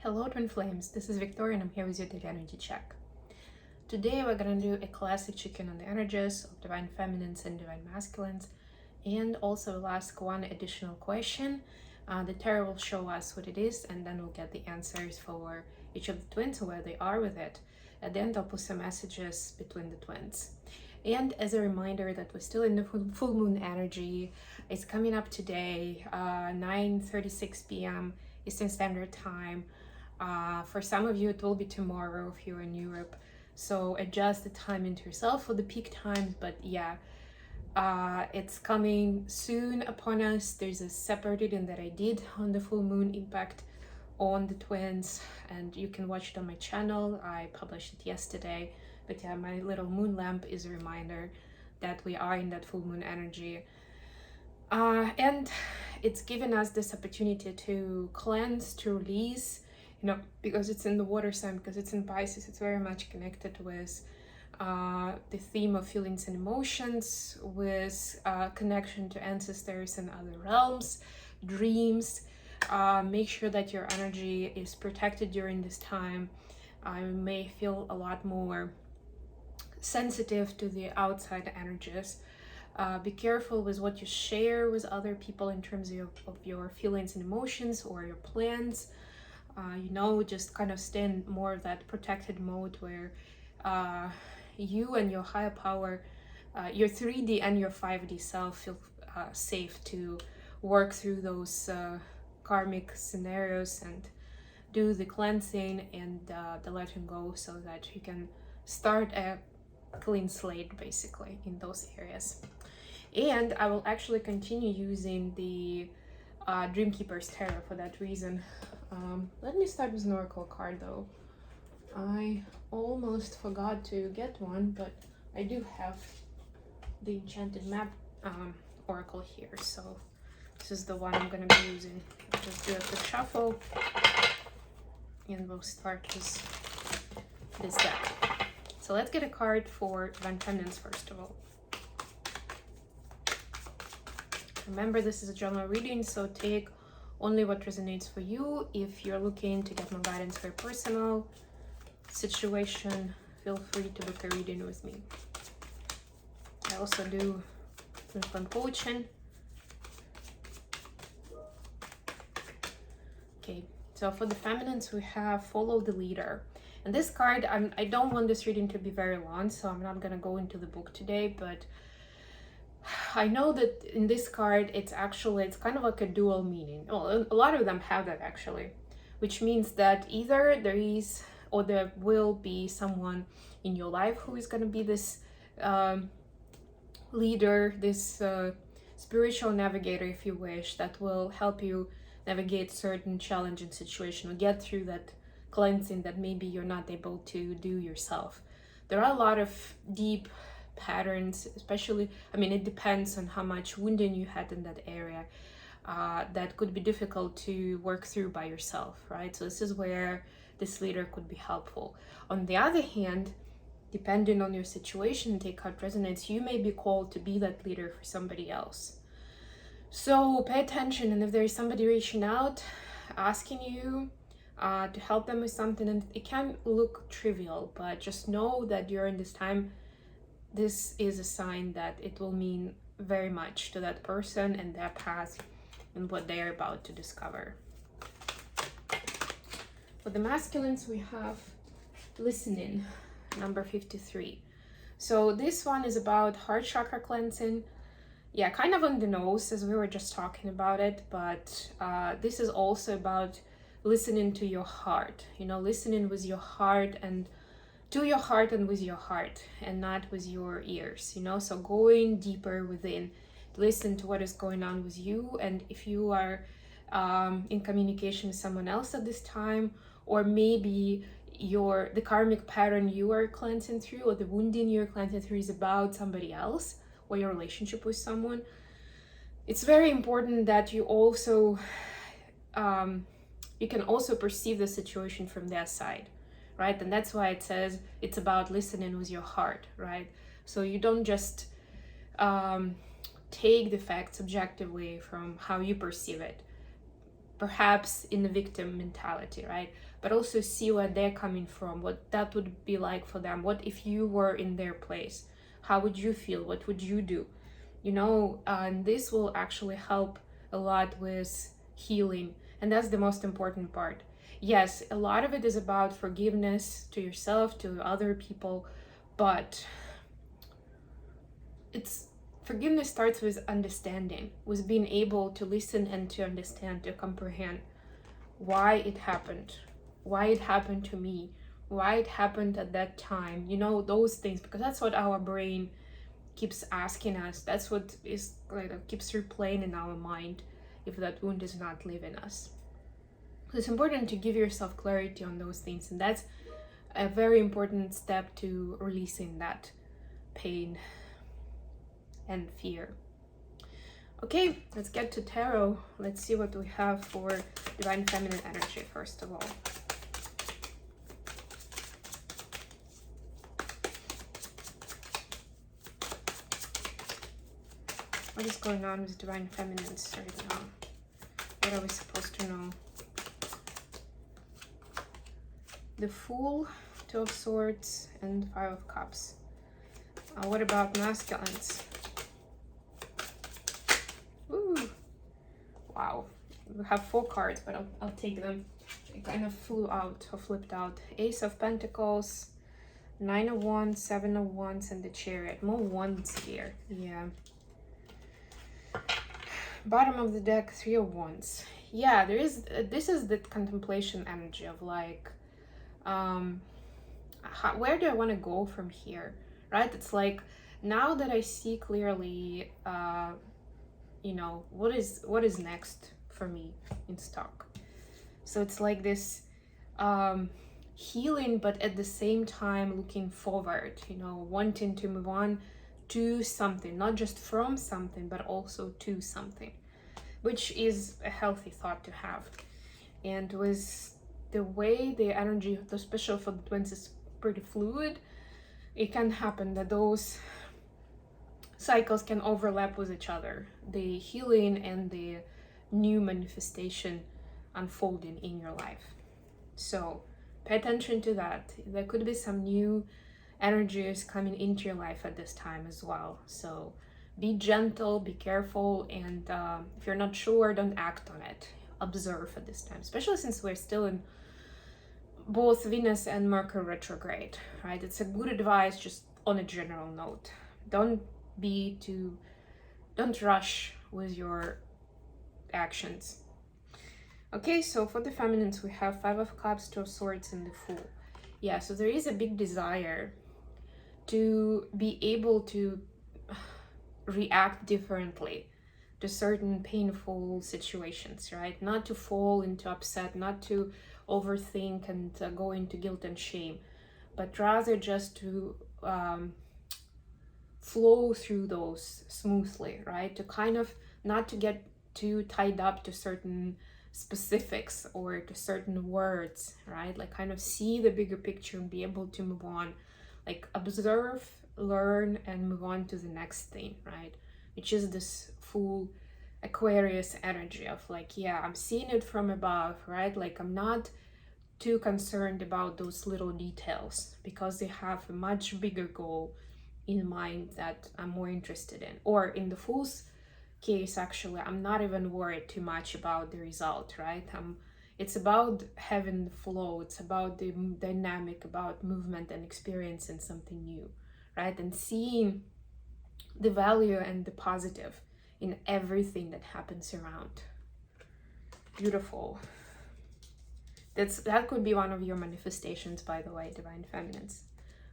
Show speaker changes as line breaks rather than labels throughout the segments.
Hello Twin Flames, this is Victoria and I'm here with your daily energy check. Today we're gonna do a classic check-in on the energies of divine feminines and divine masculines, and also we'll ask one additional question. The tarot will show us what it is, and then we'll get the answers for each of the twins, where they are with it. At the end I'll put some messages between the twins. And as a reminder that we're still in the full moon energy. It's coming up today, 9:36 p.m. Eastern Standard Time. For some of you it will be tomorrow if you're in Europe, so adjust the time into yourself for the peak times. But yeah, it's coming soon upon us. There's a separate reading that I did on the full moon impact on the twins, and you can watch it on my channel. I published it yesterday. But yeah, my little moon lamp is a reminder that we are in that full moon energy, and it's given us this opportunity to cleanse, to release, because it's in the water sign, because it's in Pisces. It's very much connected with the theme of feelings and emotions, with connection to ancestors and other realms, dreams. Make sure that your energy is protected during this time. You may feel a lot more sensitive to the outside energies. Be careful with what you share with other people in terms of your feelings and emotions or your plans. Just kind of stay in more of that protected mode where you and your higher power, your 3D and your 5D self feel safe to work through those karmic scenarios and do the cleansing and the letting go, so that you can start a clean slate basically in those areas. And I will actually continue using the Dreamkeeper's Tarot for that reason. Let me start with an oracle card though. I almost forgot to get one, but I do have the Enchanted Map oracle here, so this is the one I'm gonna be using. Just do a quick shuffle and we'll start with this deck. So let's get a card for divine feminines first of all. Remember, this is a general reading, so take only what resonates for you. If you're looking to get more guidance for your personal situation, feel free to book a reading with me. I also do twin coaching. Okay, so for the feminines we have Follow the Leader. And this card, I don't want this reading to be very long, so I'm not gonna go into the book today, but I know that in this card it's kind of like a dual meaning. Well, a lot of them have that actually, which means that either there is or there will be someone in your life who is going to be this leader, this spiritual navigator, if you wish, that will help you navigate certain challenging situation or get through that cleansing that maybe you're not able to do yourself. There are a lot of deep patterns, especially, it depends on how much wounding you had in that area, that could be difficult to work through by yourself, right? So this is where this leader could be helpful. On the other hand, depending on your situation, take how it resonates, you may be called to be that leader for somebody else. So pay attention, and if there is somebody reaching out, asking you to help them with something, and it can look trivial, but just know that during this time, this is a sign that it will mean very much to that person and their path and what they are about to discover. For the masculines, we have Listening, number 53. So this one is about heart chakra cleansing. Yeah, kind of on the nose, as we were just talking about it, but this is also about listening to your heart, listening with your heart and to your heart and with your heart, and not with your ears, so going deeper within, listen to what is going on with you. And if you are in communication with someone else at this time, or maybe the karmic pattern you are cleansing through, or the wounding you're cleansing through is about somebody else or your relationship with someone, it's very important that you also you can also perceive the situation from their side, right? And that's why it says it's about listening with your heart, right? So you don't just take the facts objectively from how you perceive it. perhaps in the victim mentality, right? But also see where they're coming from, what that would be like for them. What if you were in their place? How would you feel? What would you do? And this will actually help a lot with healing. And that's the most important part. Yes, a lot of it is about forgiveness to yourself, to other people, but it's forgiveness starts with understanding, with being able to listen and to understand, to comprehend why it happened to me, why it happened at that time, those things, because that's what our brain keeps asking us. That's what is like keeps replaying in our mind if that wound is not leaving us. So it's important to give yourself clarity on those things, and that's a very important step to releasing that pain and fear. Okay, let's get to tarot. Let's see what we have for divine feminine energy first of all. What is going on with divine feminines right now? What are we supposed to know? The Fool, Two of Swords, and Five of Cups. What about masculines? Ooh, wow. We have 4 cards, but I'll take them. It kind of flew out or flipped out. Ace of Pentacles, 9 of Wands, 7 of Wands, and the Chariot. More wands here. Yeah. Bottom of the deck, 3 of Wands. Yeah, this is the contemplation energy of like, where do I want to go from here, right? It's like, now that I see clearly, what is next for me in stock. So it's like this healing, but at the same time looking forward, wanting to move on to something, not just from something, but also to something, which is a healthy thought to have. And with the way the energy, especially for the twins, is pretty fluid, it can happen that those cycles can overlap with each other, the healing and the new manifestation unfolding in your life. So pay attention to that. There could be some new energies coming into your life at this time as well. So be gentle, be careful, and if you're not sure, don't act on it. Observe at this time, especially since we're still in both Venus and Mercury retrograde, right? It's a good advice just on a general note. Don't rush with your actions. Okay, so for the feminines, we have 5 of Cups, 2 of Swords, and the Fool. Yeah, so there is a big desire to be able to react differently to certain painful situations, right? Not to fall into upset, not to overthink and go into guilt and shame, but rather just to flow through those smoothly, right? To kind of not to get too tied up to certain specifics or to certain words, right? Like kind of see the bigger picture and be able to move on, like observe, learn, and move on to the next thing, right? Which is this full Aquarius energy of like, yeah, I'm seeing it from above, right? Like I'm not too concerned about those little details because they have a much bigger goal in mind that I'm more interested in. Or in the Fool's case, actually, I'm not even worried too much about the result, right? It's about having the flow, it's about the dynamic, about movement and experiencing something new, right? And seeing the value and the positive in everything that happens around. Beautiful. That could be one of your manifestations, by the way, divine feminines.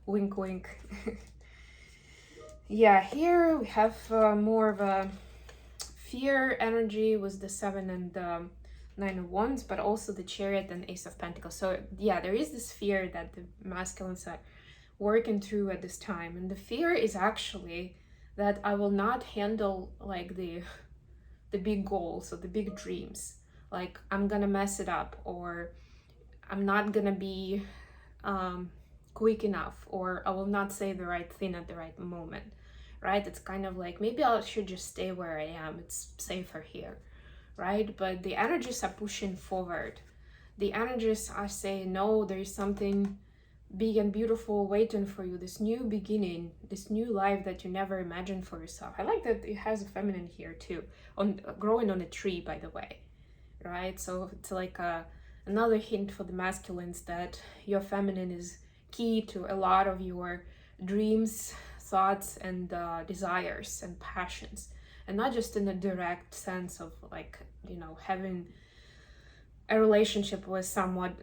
Wink, wink. Yeah, here we have more of a fear energy with the 7 and the 9 of Wands, but also the Chariot and Ace of Pentacles. So yeah, there is this fear that the masculines are working through at this time, and the fear is actually that I will not handle like the big goals or the big dreams. Like I'm gonna mess it up, or I'm not gonna be quick enough, or I will not say the right thing at the right moment, right? It's kind of like maybe I should just stay where I am. It's safer here, right? But the energies are pushing forward. The energies are saying, no, there is something big and beautiful waiting for you, this new beginning, this new life that you never imagined for yourself. I like that it has a feminine here too, on growing on a tree, by the way, right? So it's like another hint for the masculines that your feminine is key to a lot of your dreams, thoughts, and desires and passions, and not just in a direct sense of like, you know, having a relationship with someone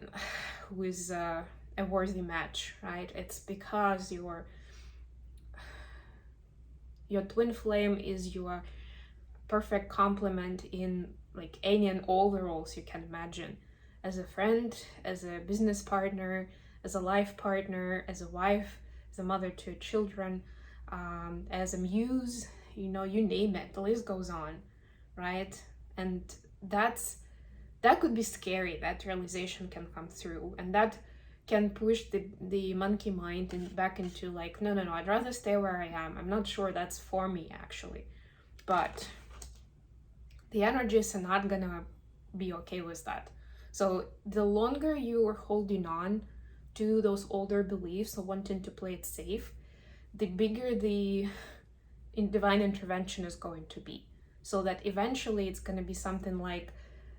who is a worthy match, right? It's because your twin flame is your perfect complement in like any and all the roles you can imagine, as a friend, as a business partner, as a life partner, as a wife, as a mother to children, as a muse, you know, you name it, the list goes on, right? And that could be scary. That realization can come through, and that can push the monkey mind back into like, no, I'd rather stay where I am. I'm not sure that's for me actually. But the energies are not gonna be okay with that. So the longer you are holding on to those older beliefs or wanting to play it safe, the bigger the divine intervention is going to be. So that eventually it's going to be something like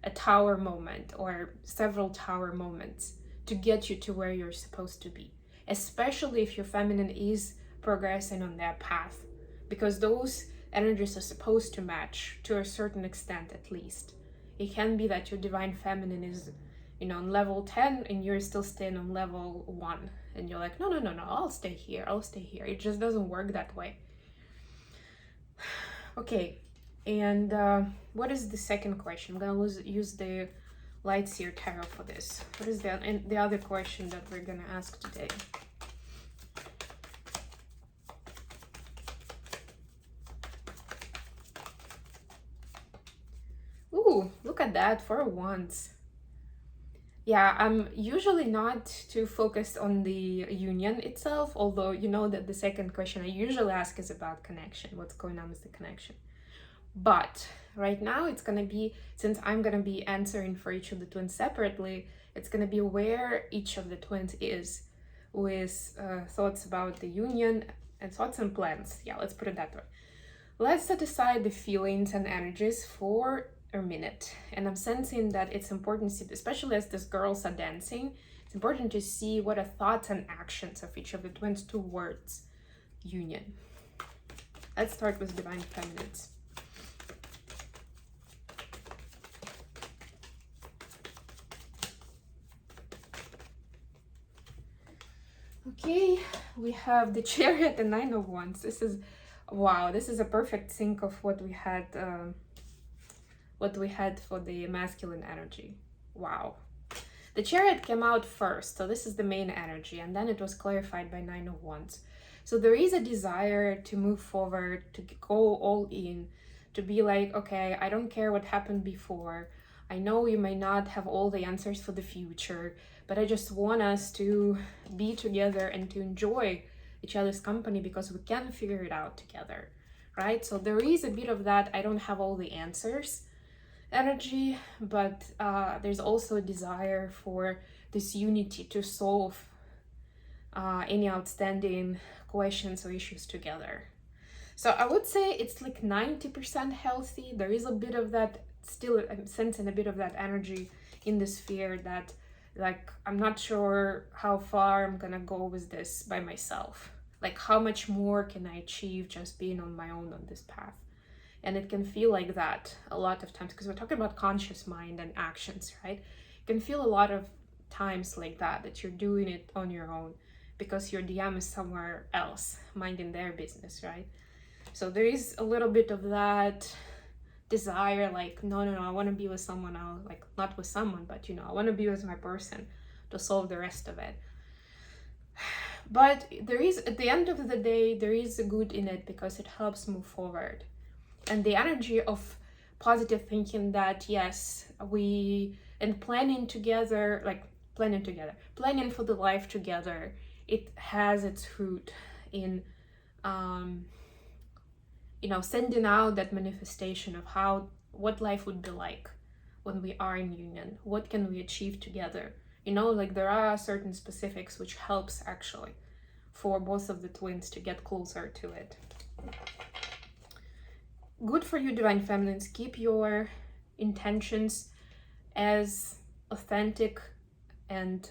a tower moment or several tower moments to get you to where you're supposed to be, especially if your feminine is progressing on that path, because those energies are supposed to match to a certain extent at least. It can be that your divine feminine is, you know, on level 10 and you're still staying on level 1, and you're like, no, I'll stay here. It just doesn't work that way. Okay, and what is the second question? I'm gonna use the Light Seer Tarot for this. What is the other question that we're gonna ask today? Ooh, look at that, for once. Yeah, I'm usually not too focused on the union itself, although you know that the second question I usually ask is about connection, what's going on with the connection. But right now it's gonna be, since I'm gonna be answering for each of the twins separately, it's gonna be where each of the twins is with thoughts about the union and thoughts and plans. Yeah, let's put it that way. Let's set aside the feelings and energies for a minute. And I'm sensing that it's important, especially as these girls are dancing, it's important to see what are thoughts and actions of each of the twins towards union. Let's start with divine feminines. Okay, we have the Chariot and Nine of Wands. This is, wow, this is a perfect sync of what we had for the masculine energy. Wow. The Chariot came out first, so this is the main energy, and then it was clarified by Nine of Wands. So there is a desire to move forward, to go all in, to be like, okay, I don't care what happened before. I know you may not have all the answers for the future, but I just want us to be together and to enjoy each other's company because we can figure it out together, right? So there is a bit of that, I don't have all the answers energy, but there's also a desire for this unity to solve any outstanding questions or issues together. So I would say it's like 90% healthy. There is a bit of that, still I'm sensing a bit of that energy in the sphere that, like, I'm not sure how far I'm gonna go with this by myself. Like, how much more can I achieve just being on my own on this path? And it can feel like that a lot of times, because we're talking about conscious mind and actions, right? It can feel a lot of times like that you're doing it on your own because your DM is somewhere else, minding their business, right? So there is a little bit of that desire, like, no, I want to be with someone else, like, not with someone, but, you know, I want to be with my person to solve the rest of it. But there is, at the end of the day, there is a good in it because it helps move forward. And the energy of positive thinking that, yes, and planning together, planning for the life together, it has its fruit in, sending out that manifestation of how what life would be like when we are in union. What can we achieve together? You know, like there are certain specifics which helps actually for both of the twins to get closer to it. Good for you, Divine Feminines. Keep your intentions as authentic and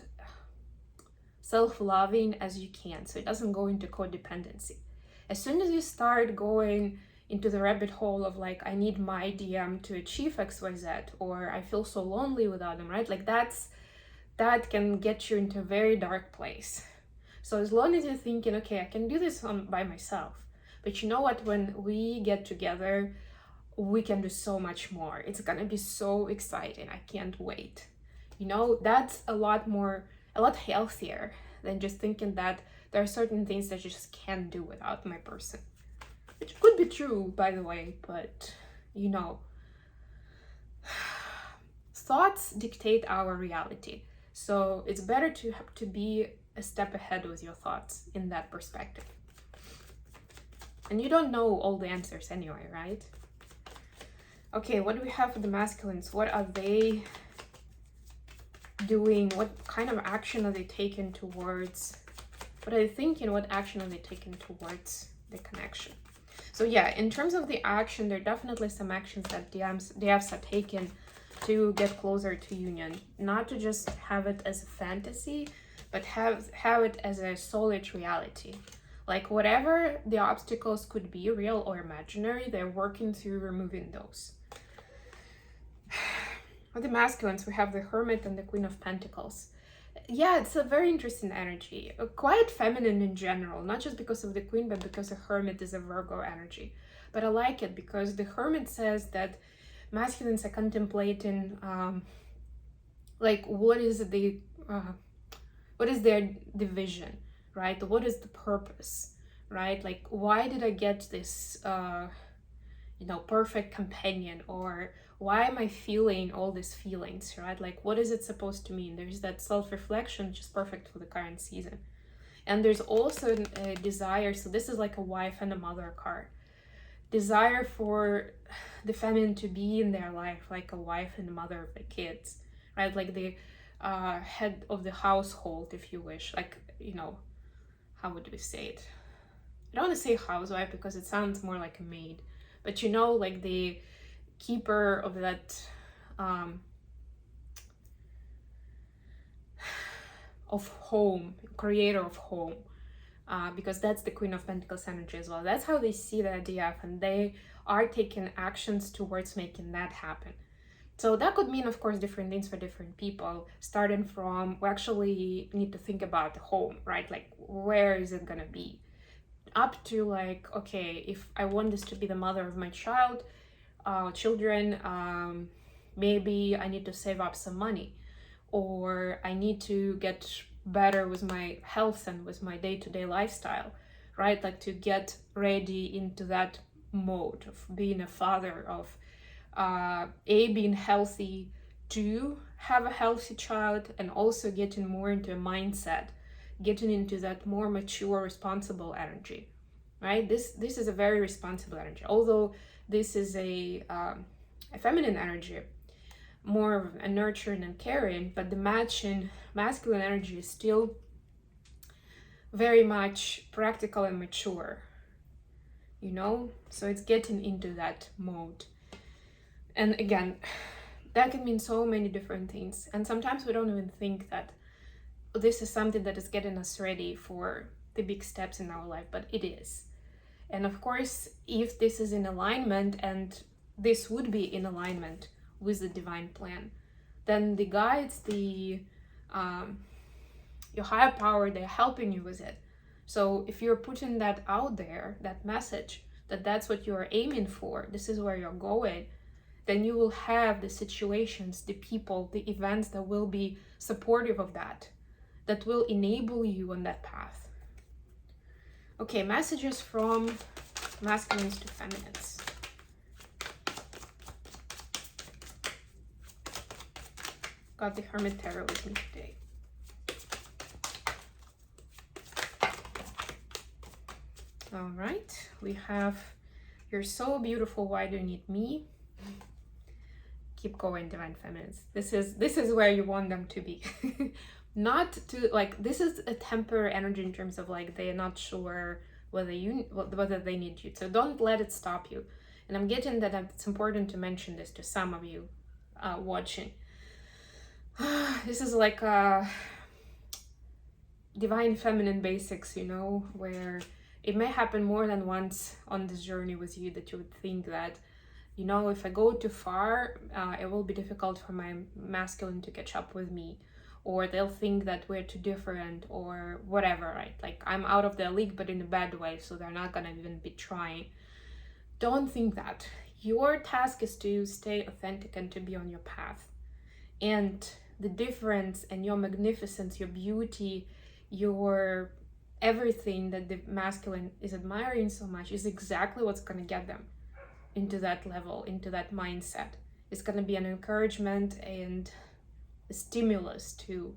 self-loving as you can, so it doesn't go into codependency. As soon as you start going into the rabbit hole of like, I need my DM to achieve XYZ, or I feel so lonely without them, right? Like that can get you into a very dark place. So as long as you're thinking, okay, I can do this by myself, but you know what, when we get together, we can do so much more. It's gonna be so exciting. I can't wait. You know, that's a lot healthier than just thinking that there are certain things that you just can't do without my person. Which could be true, by the way, but you know, thoughts dictate our reality. So it's better to be a step ahead with your thoughts in that perspective. And you don't know all the answers anyway, right? Okay, what do we have for the masculines? What are they doing? What kind of action are they taking towards? What are they thinking? What action are they taking towards the connection? So yeah, in terms of the action, there are definitely some actions that DFs are taking to get closer to union. Not to just have it as a fantasy, but have it as a solid reality. Like whatever the obstacles could be, real or imaginary, they're working through removing those. For the masculines, we have the Hermit and the Queen of Pentacles. Yeah, it's a very interesting energy. Quite feminine in general, not just because of the Queen, but because the Hermit is a Virgo energy. But I like it because the Hermit says that masculines are contemplating like what is their division, right? What is the purpose, right? Like, why did I get this perfect companion, or why am I feeling all these feelings, right? Like, what is it supposed to mean? There's that self-reflection, which is perfect for the current season. And there's also a desire, so this is like a wife and a mother card. Desire for the feminine to be in their life, like a wife and a mother of the kids, right? Like the head of the household, if you wish. Like, how would we say it? I don't want to say housewife because it sounds more like a maid, but like the keeper of that of home, creator of home, because that's the Queen of Pentacles energy as well. That's how they see the idea, and they are taking actions towards making that happen. So that could mean, of course, different things for different people, starting from, we actually need to think about the home, right? Like, where is it gonna be? Up to like, okay, if I want this to be the mother of my children, maybe I need to save up some money, or I need to get better with my health and with my day-to-day lifestyle, right? Like to get ready into that mode of being a father, of being healthy, to have a healthy child, and also getting more into a mindset, getting into that more mature, responsible energy, right? This is a very responsible energy, although this is a feminine energy, more of a nurturing and caring, but the matching masculine energy is still very much practical and mature, so it's getting into that mode. And again, that can mean so many different things, and sometimes we don't even think that this is something that is getting us ready for the big steps in our life, but it is. And of course, if this is in alignment, and this would be in alignment with the divine plan, then the guides, your higher power, they're helping you with it. So if you're putting that out there, that message, that that's what you're aiming for, this is where you're going, then you will have the situations, the people, the events that will be supportive of that will enable you on that path. Okay, messages from masculines to feminines. Got the Hermit Tarot with me today. All right, we have, you're so beautiful, why do you need me? keep going, divine feminines. This is where you want them to be. Not to, like, this is a temporary energy in terms of like they're not sure whether they need you. So don't let it stop you. And I'm getting that it's important to mention this to some of you watching. This is like divine feminine basics, you know, where it may happen more than once on this journey with you that you would think that, you know, if I go too far, it will be difficult for my masculine to catch up with me, or they'll think that we're too different or whatever, right? Like I'm out of their league, but in a bad way, so they're not gonna even be trying. Don't think that. Your task is to stay authentic and to be on your path. And the difference and your magnificence, your beauty, your everything that the masculine is admiring so much is exactly what's going to get them into that level, into that mindset. It's going to be an encouragement and a stimulus to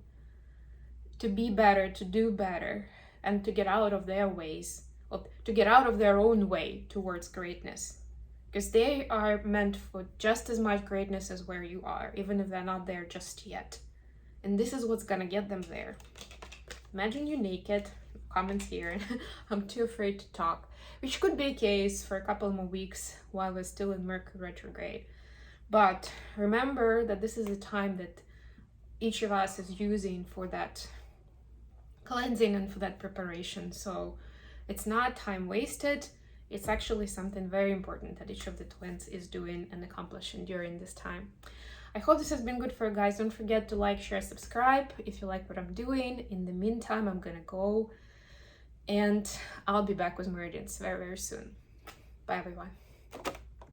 be better, to do better, and to get out of their ways, or to get out of their own way towards greatness. Because they are meant for just as much greatness as where you are, even if they're not there just yet. And this is what's going to get them there. Imagine you naked, comments here, I'm too afraid to talk, which could be a case for a couple more weeks while we're still in Mercury retrograde. But remember that this is a time that each of us is using for that cleansing and for that preparation. So it's not time wasted. It's actually something very important that each of the twins is doing and accomplishing during this time. I hope this has been good for you guys. Don't forget to like, share, subscribe if you like what I'm doing. In the meantime, I'm gonna go and I'll be back with meridians very, very soon. Bye, everyone.